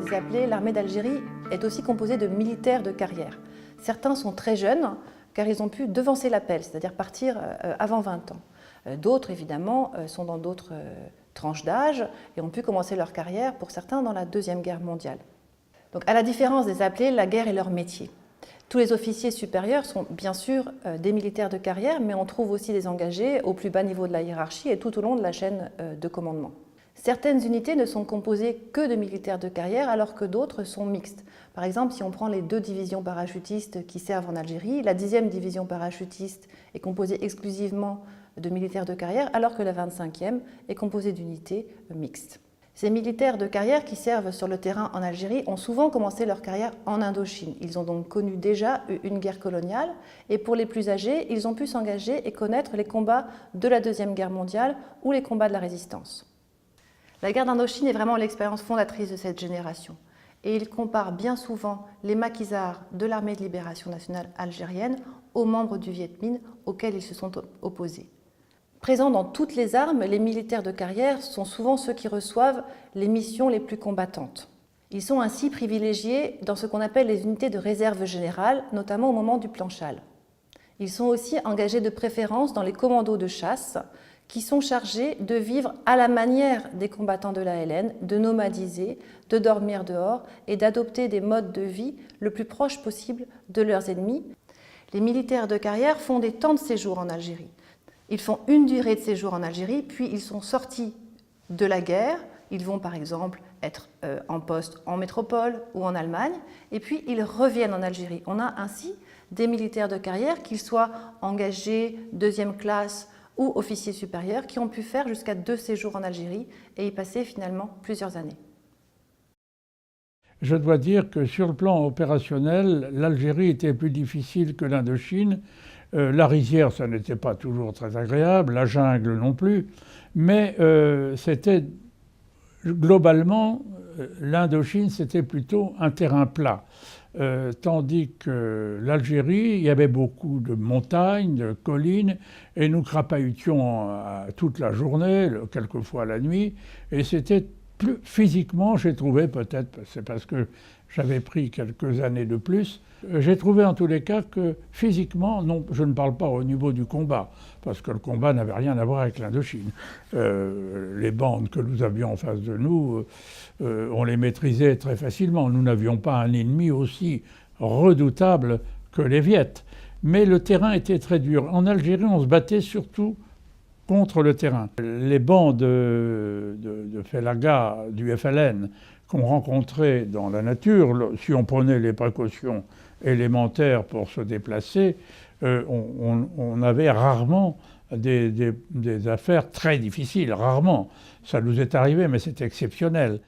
vous appelez l'armée d'Algérie est aussi composée de militaires de carrière. Certains sont très jeunes car ils ont pu devancer l'appel, c'est-à-dire partir avant 20 ans. D'autres, évidemment, sont dans d'autres tranches d'âge et ont pu commencer leur carrière, pour certains, dans la Deuxième Guerre mondiale. Donc, à la différence des appelés, la guerre est leur métier. Tous les officiers supérieurs sont bien sûr des militaires de carrière, mais on trouve aussi des engagés au plus bas niveau de la hiérarchie et tout au long de la chaîne de commandement. Certaines unités ne sont composées que de militaires de carrière, alors que d'autres sont mixtes. Par exemple, si on prend les 2 divisions parachutistes qui servent en Algérie, la 10e division parachutiste est composée exclusivement de militaires de carrière, alors que la 25e est composée d'unités mixtes. Ces militaires de carrière qui servent sur le terrain en Algérie ont souvent commencé leur carrière en Indochine. Ils ont donc connu déjà une guerre coloniale et pour les plus âgés, ils ont pu s'engager et connaître les combats de la Deuxième Guerre mondiale ou les combats de la résistance. La guerre d'Indochine est vraiment l'expérience fondatrice de cette génération et il compare bien souvent les maquisards de l'armée de libération nationale algérienne aux membres du Viet Minh auxquels ils se sont opposés. Présents dans toutes les armes, les militaires de carrière sont souvent ceux qui reçoivent les missions les plus combattantes. Ils sont ainsi privilégiés dans ce qu'on appelle les unités de réserve générale, notamment au moment du planchal. Ils sont aussi engagés de préférence dans les commandos de chasse, qui sont chargés de vivre à la manière des combattants de l'ALN, de nomadiser, de dormir dehors et d'adopter des modes de vie le plus proches possible de leurs ennemis. Les militaires de carrière font des temps de séjour en Algérie. Ils font une durée de séjour en Algérie, puis ils sont sortis de la guerre. Ils vont par exemple être en poste en métropole ou en Allemagne, et puis ils reviennent en Algérie. On a ainsi des militaires de carrière, qu'ils soient engagés, 2e classe ou officiers supérieurs, qui ont pu faire jusqu'à 2 séjours en Algérie et y passer finalement plusieurs années. Je dois dire que sur le plan opérationnel, l'Algérie était plus difficile que l'Indochine. La rizière, ça n'était pas toujours très agréable, la jungle non plus, mais c'était globalement, l'Indochine, c'était plutôt un terrain plat. Tandis que l'Algérie, il y avait beaucoup de montagnes, de collines, et nous crapahutions toute la journée, quelquefois la nuit, et c'était plus physiquement, j'ai trouvé, peut-être, c'est parce que j'avais pris quelques années de plus, j'ai trouvé en tous les cas que physiquement, non, je ne parle pas au niveau du combat, parce que le combat n'avait rien à voir avec l'Indochine. Les bandes que nous avions en face de nous, on les maîtrisait très facilement. Nous n'avions pas un ennemi aussi redoutable que les Viettes. Mais le terrain était très dur. En Algérie, on se battait surtout contre le terrain. Les bancs de Felaga, du FLN, qu'on rencontrait dans la nature, si on prenait les précautions élémentaires pour se déplacer, on avait rarement des affaires très difficiles, rarement. Ça nous est arrivé, mais c'est exceptionnel.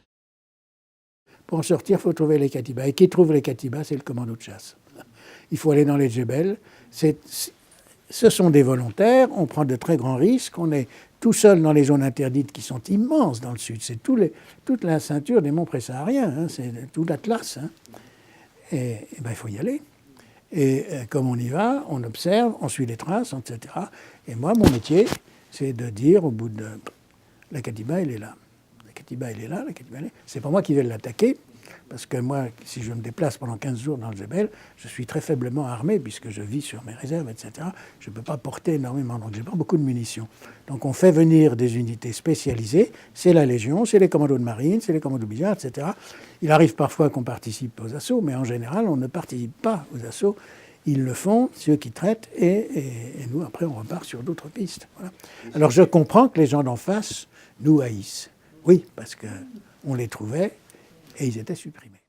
Pour en sortir, il faut trouver les katibas. Et qui trouve les katibas, c'est le commando de chasse. Il faut aller dans les djebels. Ce sont des volontaires, on prend de très grands risques, on est tout seul dans les zones interdites qui sont immenses dans le sud. C'est toute la ceinture des monts présahariens, hein, c'est tout l'Atlas. Hein. Et ben, il faut y aller. Et comme on y va, on observe, on suit les traces, etc. Et moi, mon métier, c'est de dire au bout de... La katiba, elle est là. La katiba, elle est là, la katiba, elle est là. C'est pas moi qui vais l'attaquer, parce que moi, si je me déplace pendant 15 jours dans le Djebel, je suis très faiblement armé, puisque je vis sur mes réserves, etc. Je ne peux pas porter énormément, donc j'ai pas beaucoup de munitions. Donc on fait venir des unités spécialisées, c'est la Légion, c'est les commandos de marine, c'est les commandos bizarres, etc. Il arrive parfois qu'on participe aux assauts, mais en général, on ne participe pas aux assauts. Ils le font, ceux qui traitent, et nous, après, on repart sur d'autres pistes. Voilà. Alors je comprends que les gens d'en face nous haïssent. Oui, parce qu'on les trouvait et ils étaient supprimés.